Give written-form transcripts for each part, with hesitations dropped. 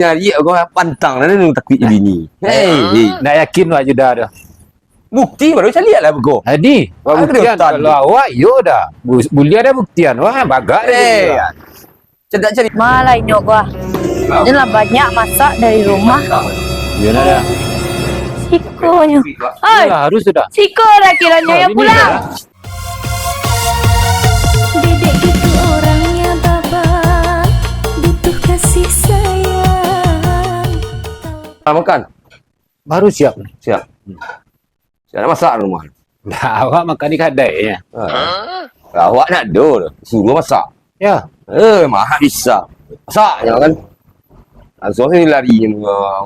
Nyari kau pantang lah ni takut bini. Nak yakin wak je dah. Bukti baru saya lihat lah bergo. Hadi, buktian kalau awak yo dah. Boleh ada buktian. Wah, bagak dia. Cedak cari. Malah nyok gua. Inilah banyak masak dari rumah. Ya dah. Sikonya. Hai, Harus sudah. siko dah kiranya yang pulang. Dedek gitu orangnya babak, butuh kasih sayang. Makan. Baru siap. Siap. Siap nak masak rumah. Dah, awak makan di kedai ya. Awak nak do. Suruh masak. Ya. Mahal bisa. Masaknya kan. Langsung saya lari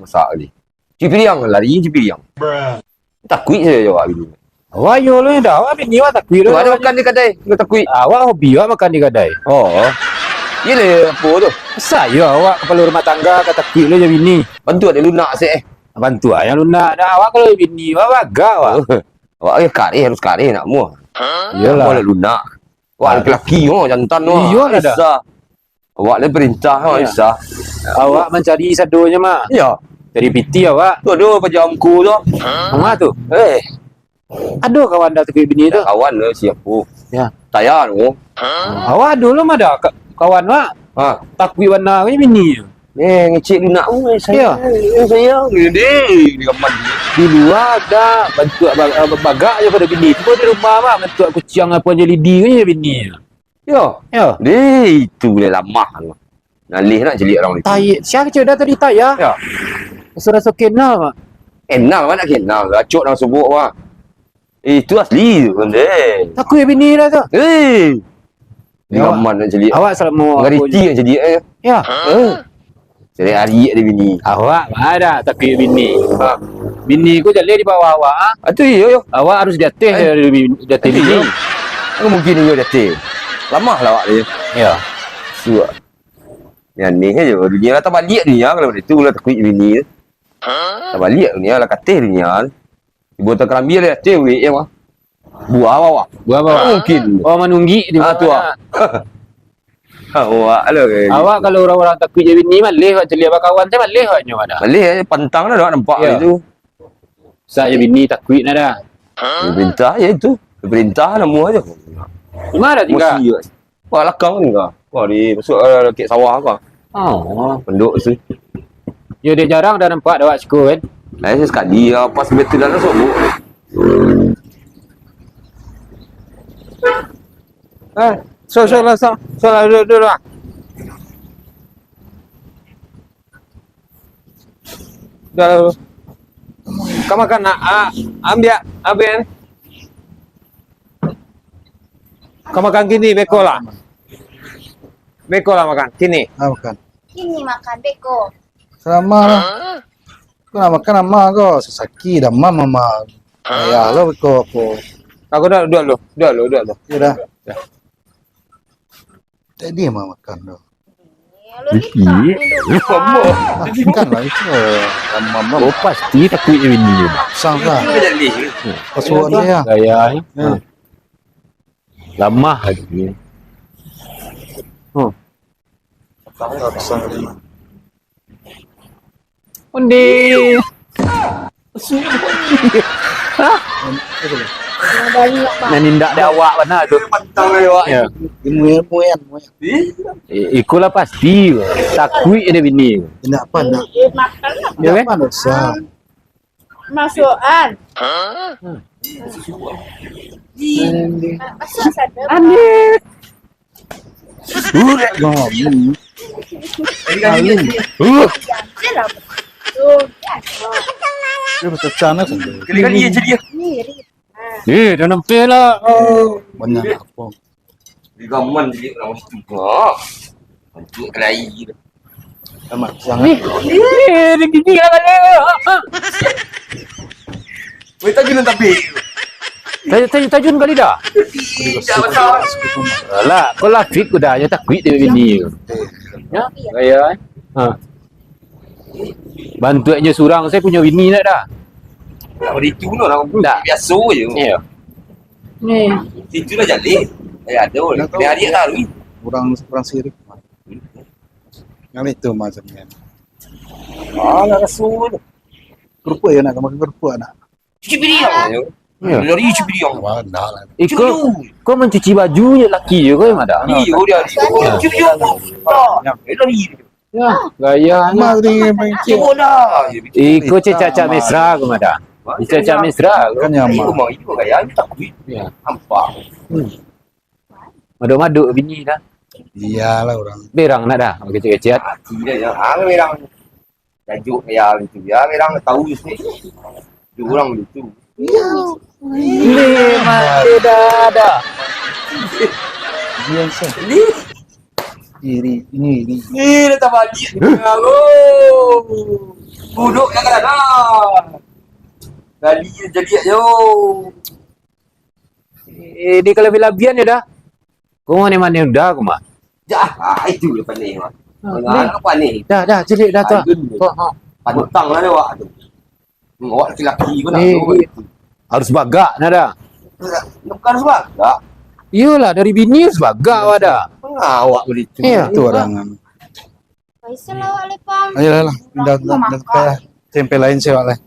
masak ni. Cipiriang lari cipiriang. Takut saya jawab bini. Awak yo lah dah. Awak bini awak takut Tu dah. ada makan di kedai, kau takut. Awak hobi awak makan di kedai. Oh. Yelah apa tu? Saya awak kepala rumah tangga kata takut lah je bini. Bantu ada lunak saya. Bantu yang lunak dah. Awak kalau bini awak bagak awak. Awak harus kari nak muah. Iyalah. Awak ada lunak. Awak lelaki jantan Iyalah dah. Isa. Awak ada perintah Isa. Awak mencari sadonya mak. Ya. Dari piti awak. Tu ada pejamku tu. Rumah tu. Ada kawan dah takut bini tu. Kawan le siapa? Ya. Tayar tu. Awak dulu mah dah kawan mak. Ha. Takut warna ni bini. Ngecek lunak saya. Saya. Gede. Di kamar dia. Di luar dah bantu bagak je pada bini. Tu di rumah mak bantu kucing apa je lidi je bini. Ya. Ya. Itu boleh lama. Nalih nak jelik orang ni. Tai, siapa je dah tadi tayar. Ya. Rasa kena mak. Enak mana kena. Racuk dalam subuk wah. Itu asli tu benda. Takut bini dah tu. Di kamar nak jelik. Awak selama Ngeriti nak jelik Ya. Jadi hari ada bini. Awak ada takut bini. Bini ku jalan di bawah awak. Tu yo. Awak harus di atas di atas bini. Aku mungkin dia datang. Lama lah awak dia. Ya. Suak. Yang ni je. Dunia lah tak balik dunia. Kalau itu lah takut bini. Tak balik dunia lah katil dunia. Ibu tak kerambil dia datang. Ya mah. Buah awak. Buat apa? Mungkin. Oh menunggi di Tu mana? Awak lah. Awak kalau orang-orang takut je bini malih awak celia kawan saya malih awak nyo ada. Balik pantang dah nampak Ya. itu. Saya bini takut nak dah. Perintah je itu. Perintah nama aja. Di mana tinggal? Mesti. Wah lakang ni kah? Wah dia masuk kek sawah kah? Oh. Penduk tu. Ya dia jarang dah nampak dah awak suku kan. Saya sekali pas betul dalam sobok. Dulu lah. Dah. Kau makan nak ambil abin. Kau makan gini beko lah. Beko lah makan kini. Makan. Ini makan beko. Selama lah. Kau nak makan nama kau. Sesaki dah mama. Ya lo kau aku. Aku dah duduk lu. Ya dah. Tadi mama makan tu. Makan lah itu. Mama Oh pasti takut je bini je. sang lah. Pasuan dia. Gaya. Lama lagi. Sang dia. Undi. Nak nindak dia awak mana tu? Pantang dia awak. Ya. Muyan. Ikulah pasti. Takut je dia bini. Tidak apa nak. Ya Tidak kan? apa nak sah. Masukan. Masuk sana. Aneh. Dia betul canak saja. Kali-kali je dia. Dah nampak lah. Banyak apa. Di gaman je orang situ. Ha. Untuk kelai. Amat sangat. Dia gigi lah kali. Wei tak gila tapi. Tajun kali dah. Tak pasal. Alah, kau lafik dah. Ya takut dia bini. Ya, gaya. Bantu aja surang saya punya bini nak dah. Tak begitu lah orang Tak. biasa je. Ya. Ni. Situ lah jadi. Ada orang. Dia hari tak tahu. Kurang sirik. Yang itu macamnya. Alah rasul. Kerupuk ya nak makan kerupuk nak. Cuci piring. Ya. Dari cuci piring. Dah lah. Kau mencuci bajunya laki je kau yang ada. Iya, dia cuci piring. Dari. Ya, gaya. Mak tadi main cik. Cuba dah. Ikut cecak mesra kau ada. Cecak mesra. Kan nyaman. Mau itu gaya tak kuit. Ya. Nampak. Madu-madu bini dah. Iyalah orang. Berang nak dah. Kecil-kecil. Tidak ya. Merang. Tajuk ya itu. Ya merang tahu sini. Dua orang itu. Lima dah. Biasa. Ini. Ni dah tak balik. Duduk yang ada. Kali jadi yo. Ini kalau bilabian ya dah. Kau mana dah kau mah. Jah, itu dia pandai mah. Mana pandai. Dah, celik dah tu. Pantang lah dia awak tu. Awak lelaki pun nak. Harus bagak nak dah. Bukan sebab. Tak. Iyalah dari bini harus bagak awak dah. Awak boleh tu. Ya. Itu orang. Faisal awak lepang. Ayolah lah. Dah tempe lain saya lah.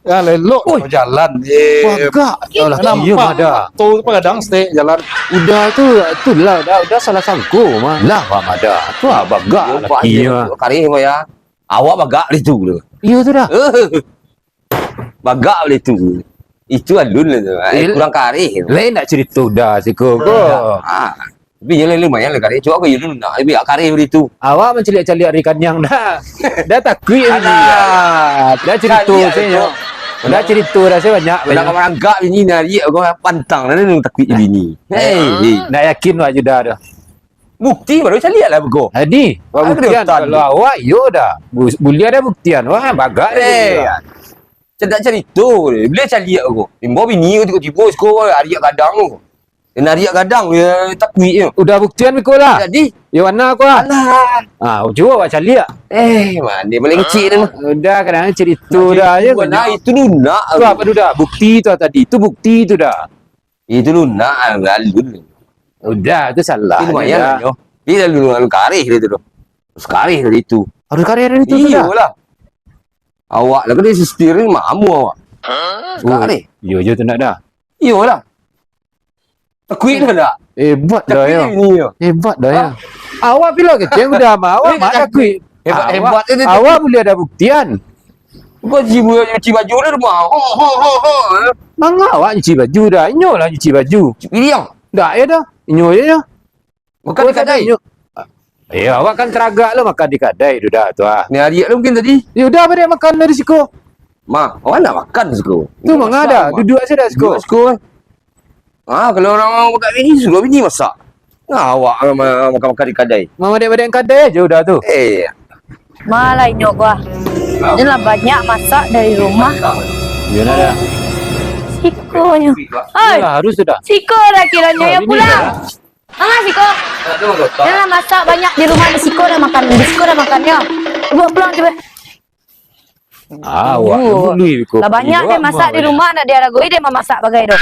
Ya lelok jalan. Bagak. Yalah iya mah dah. Tu kadang stay jalan. Udah tu lah dah salah sangko mah. Lah mah dah. Tu bagak laki mah. Karih mah ya. Awak bagak itu tu. Iya tu dah. Bagak boleh tu. Itu alun lah tu. Kurang karih. Lain nak cerita dah siko kau. Tapi yang lumayan lah karih. Cuba kau yun nak. Biar karih boleh tu. Awak menceliak-celiak ikan yang dah. Dah takut ni. Dah cerita saya. Dah cerita dah saya banyak. Kalau kau merangkak bini nari, kau pantang lah ni takut bini. Hey. Nak yakin awak je dah dah. Bukti baru saya lihat lah kau. Hadi, buktian Ada kalau awak yo dah. Bulia ada buktian. Wah, bagak dia. Cedak cerita dia. Bila saya lihat kau. Timbo bini kau tiba-tiba sekolah ariak kadang tu. Kena ariak kadang dia takut je. Udah buktian mikul lah. Jadi, Yo mana aku ah? alah. Cuba awak cari lihat. Mana dia paling kecil ni mah. Udah kadang cerita dah je. Nah, itu lunak. Tu apa tu dah? Bukti tu tadi. Tu bukti tu dah. Itu lunak alun. Udah, tu salah. Itu lumayan lah yo. Dia lalu karih dia tu. Karih tadi itu. Harus karya itu tu dah. Iyalah. Awak lah kena steering mamu awak. Karih. Yo tu nak dah. Iyalah. Takut dah tak? Hebat dah ya. Ini yo. Hebat dah ya. Awak bila kecil udah mah awak mak takut. Hebat itu. Awak boleh ada buktian. Kau cuci baju dia rumah. Ho. Mangga awak nyuci baju dah. Inyo lah nyuci baju. Pilih yang. Dah ya dah. Inyo ya. Makan di kedai. Ya awak kan teragak lah makan di kedai tu dah tu ah. Ni hari lu mungkin tadi. Ya udah apa dia makan dari siku. Ma, awak nak makan suku. Tu mangga ada. Duduk aja dah siku. Suku. Kalau orang makan ini suruh bini masak. Awak makan di kedai. Mama dek-dek kedai aja udah tu. Malah nyok gua. Inilah banyak masak dari rumah. Ya dah. Sikonya. Hai, Yalah harus sudah. Siko dah kiranya yang ini pulang. dah. Siko. Inilah masak banyak di rumah di Siko dah makan. Di Siko dah makannya. Buat pulang coba. Awak dulu Lah banyak dia masak di rumah nak dia ragoi dia memasak bagai tu.